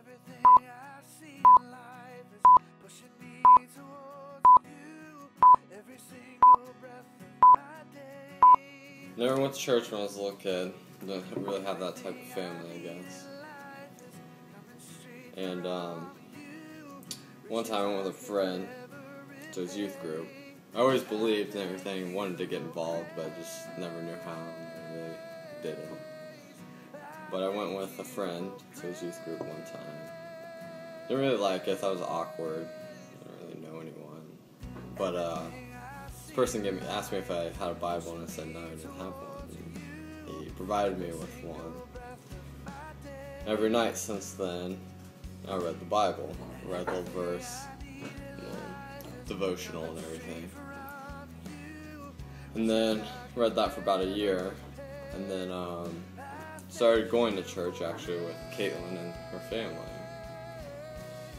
Everything I see in life is pushing me towards you. Every single breath of my day. Never went to church when I was a little kid. Didn't really have that type of family, I guess. And one time I went with a friend to his youth group. I always believed in everything, wanted to get involved, but I just never knew how and really didn't. But I went with a friend to his youth group one time. Didn't really like it, thought it was awkward. Didn't really know anyone. But this person asked me if I had a Bible, and I said no, I didn't have one. And he provided me with one. Every night since then, I read the Bible. I read the little verse, devotional and everything. And then read that for about a year. And then started going to church actually with Caitlin and her family.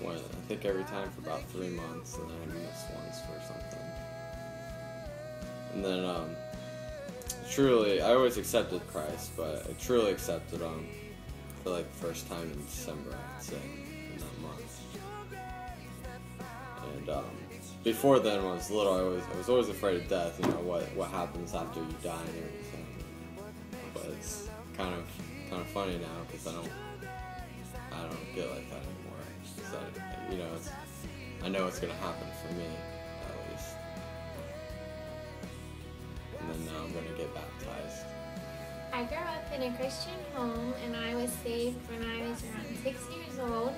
Went, I think, every time for about 3 months, and then I missed once for something. And then truly, I always accepted Christ, but I truly accepted him for like the first time in December, I'd say, in that month. And before then, when I was little, I was always afraid of death. You know what happens after you die and everything. But it's kind of funny now because I don't get like that anymore. So I know it's gonna happen for me at least. And then now I'm gonna get baptized. I grew up in a Christian home, and I was saved when I was around 6 years old.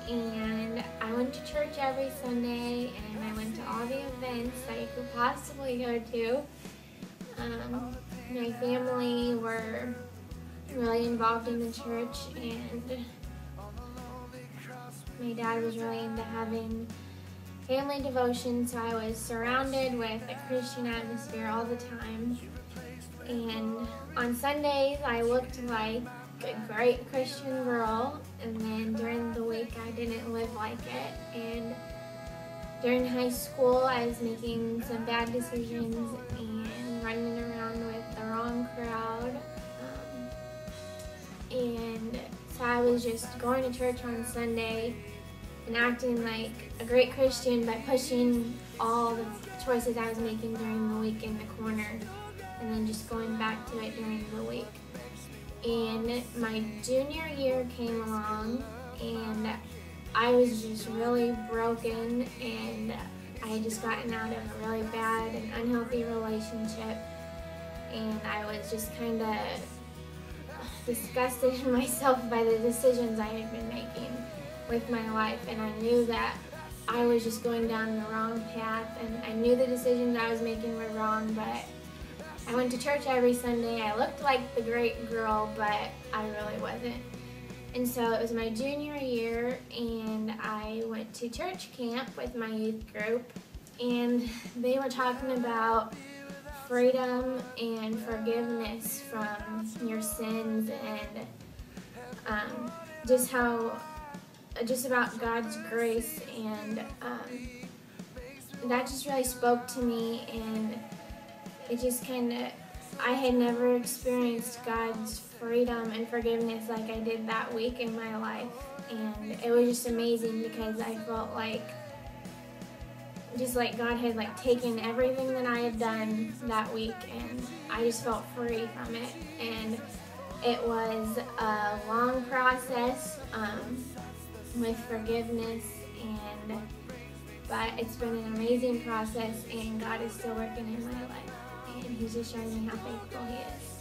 And I went to church every Sunday, and I went to all the events that you could possibly go to. My family were really involved in the church, and my dad was really into having family devotion, so I was surrounded with a Christian atmosphere all the time. And on Sundays, I looked like a great Christian girl, and then during the week, I didn't live like it. And during high school, I was making some bad decisions and running around with the wrong crowd. And so I was just going to church on Sunday and acting like a great Christian by pushing all the choices I was making during the week in the corner, and then just going back to it during the week. And my junior year came along, and I was just really broken, and I had just gotten out of a really bad and unhealthy relationship, and I was just kind of disgusted in myself by the decisions I had been making with my life, and I knew that I was just going down the wrong path, and I knew the decisions I was making were wrong, but I went to church every Sunday. I looked like the great girl, but I really wasn't. And so it was my junior year, and I went to church camp with my youth group, and they were talking about freedom and forgiveness from your sins, and just about God's grace, and that just really spoke to me, and it just I had never experienced God's freedom and forgiveness like I did that week in my life, and it was just amazing because I felt like God had taken everything that I had done that week, and I just felt free from it. And it was a long process with forgiveness, but it's been an amazing process, and God is still working in my life, and He's just showing me how faithful He is.